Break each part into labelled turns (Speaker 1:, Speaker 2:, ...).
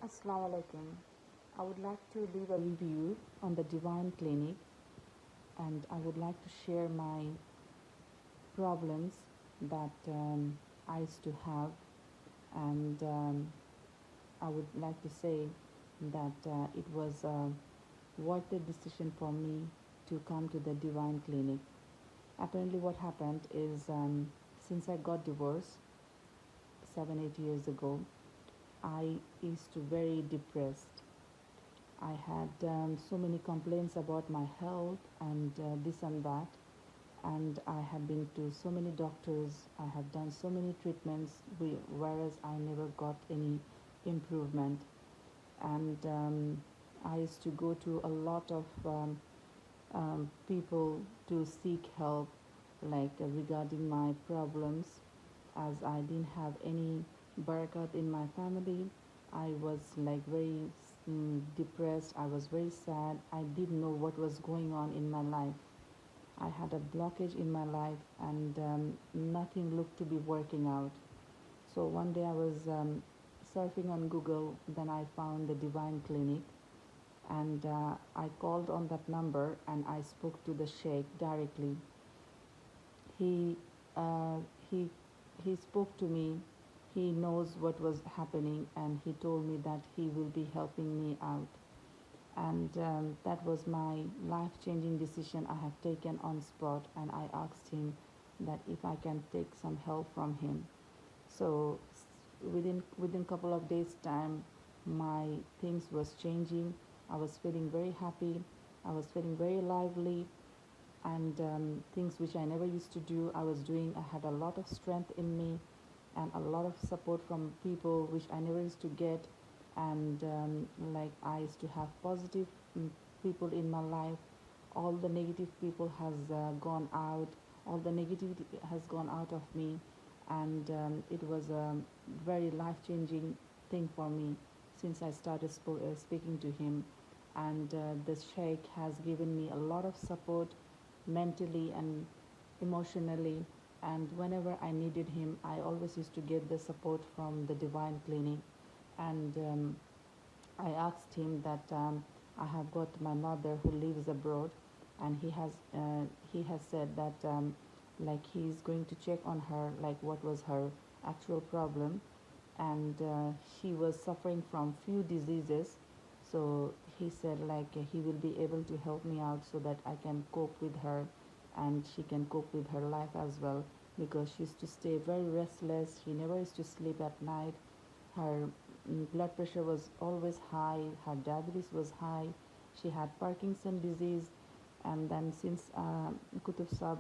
Speaker 1: Assalamu alaikum. I would like to leave a review on the Divine Clinic, and I would like to share my problems that I used to have, and I would like to say that it was a worth a decision for me to come to the Divine Clinic. Apparently, what happened is since I got divorced 7 8 years ago, I used to very depressed. I had so many complaints about my health and this and that, and I have been to so many doctors. I have done so many treatments, whereas I never got any improvement. And I used to go to a lot of people to seek help, like regarding my problems, as I didn't have any barakat in my family. I was like very depressed. I was very sad. I didn't know what was going on in my life. I had a blockage in my life, and nothing looked to be working out. So one day I was surfing on Google, then I found the Divine Clinic, and I called on that number and I spoke to the sheikh directly. He uh, he he spoke to me. He knows what was happening, and he told me that he will be helping me out. And that was my life-changing decision I have taken on spot. And I asked him that if I can take some help from him. So within couple of days time, my things was changing. I was feeling very happy. I was feeling very lively, and things which I never used to do, I was doing. I had a lot of strength in me, and a lot of support from people which I never used to get. And like I used to have positive people in my life. All the negative people has gone out. All the negativity has gone out of me, and it was a very life-changing thing for me since I started speaking to him. And the sheikh has given me a lot of support mentally and emotionally. And whenever I needed him, I always used to get the support from the Divine Clinic. And I asked him that I have got my mother who lives abroad, and he has said that like he is going to check on her, like what was her actual problem. And she was suffering from few diseases. So he said like he will be able to help me out so that I can cope with her, and she can cope with her life as well, because she used to stay very restless. She never used to sleep at night. Her blood pressure was always high. Her diabetes was high. She had Parkinson disease. And then since Kutub Sab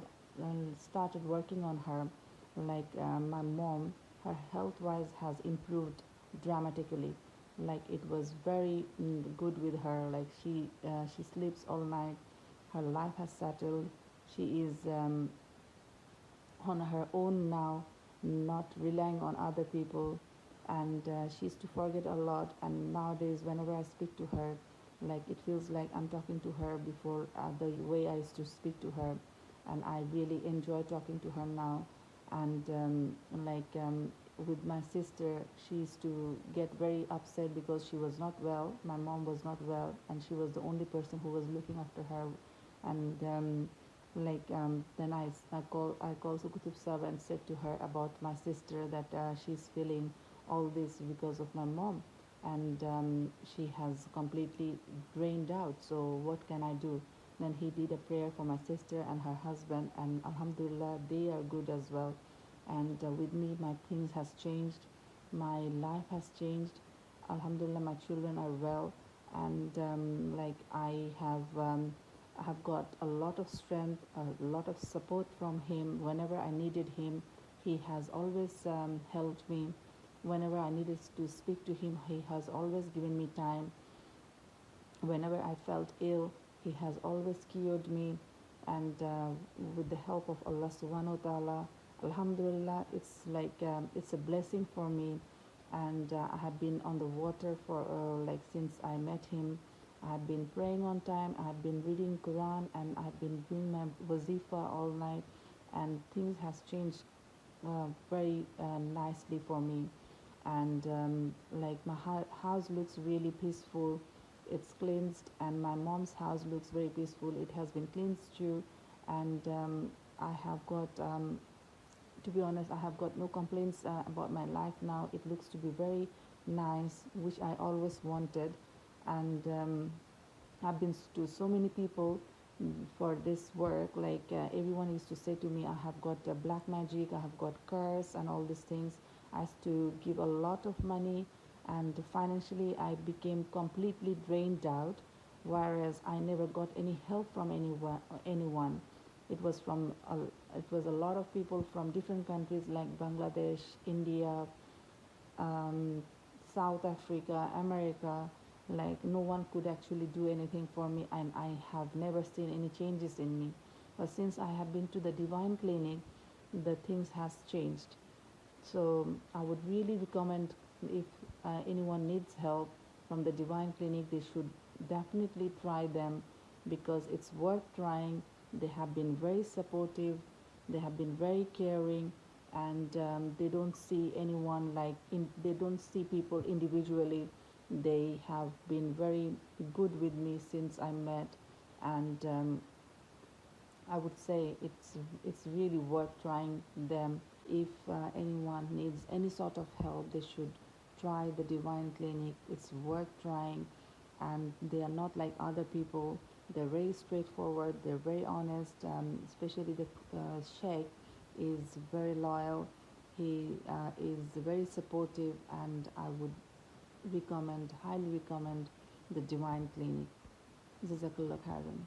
Speaker 1: started working on her, like my mom, her health wise has improved dramatically. Like it was very good with her. Like she sleeps all night. Her life has settled. She is on her own now, not relying on other people. And she used to forget a lot. And nowadays, whenever I speak to her, like it feels like I'm talking to her before, the way I used to speak to her. And I really enjoy talking to her now. And with my sister, she used to get very upset because she was not well. My mom was not well, and she was the only person who was looking after her. And then I called Sukutub Sab and said to her about my sister that she's feeling all this because of my mom, and she has completely drained out. So what can I do? Then he did a prayer for my sister and her husband, and Alhamdulillah, they are good as well. And with me, my things has changed, my life has changed. Alhamdulillah, my children are well, and I have got a lot of strength, a lot of support from him. Whenever I needed him, he has always helped me. Whenever I needed to speak to him, he has always given me time. Whenever I felt ill, he has always cured me. And with the help of Allah subhanahu wa ta'ala, Alhamdulillah, it's like it's a blessing for me. And I have been on the water for like since I met him. I have been praying on time. I have been reading Quran, and I have been doing my wazifa all night, and things has changed very nicely for me. and like my house looks really peaceful. It's cleansed, and my mom's house looks very peaceful. It has been cleansed too, and I have got to be honest, I have got no complaints about my life now. It looks to be very nice, which I always wanted. And I've been to so many people for this work. Like everyone used to say to me, I have got black magic, I have got curse, and all these things. I used to give a lot of money, and financially, I became completely drained out. Whereas I never got any help from anyone. Anyone. It was from it was a lot of people from different countries like Bangladesh, India, um, South Africa, America. Like no one could actually do anything for me, and I have never seen any changes in me. But since I have been to the Divine Clinic, the things has changed. So I would really recommend, if anyone needs help from the Divine Clinic, they should definitely try them, because it's worth trying. They have been very supportive, they have been very caring, and they don't see anyone like they don't see people individually. They have been very good with me since I met, and I would say it's really worth trying them. If anyone needs any sort of help, they should try the Divine Clinic. It's worth trying, and they are not like other people. They're very straightforward, they're very honest, especially the Sheikh is very loyal. He is very supportive, and I would recommend, highly recommend the Divine Clinic. Jazakallah khairan.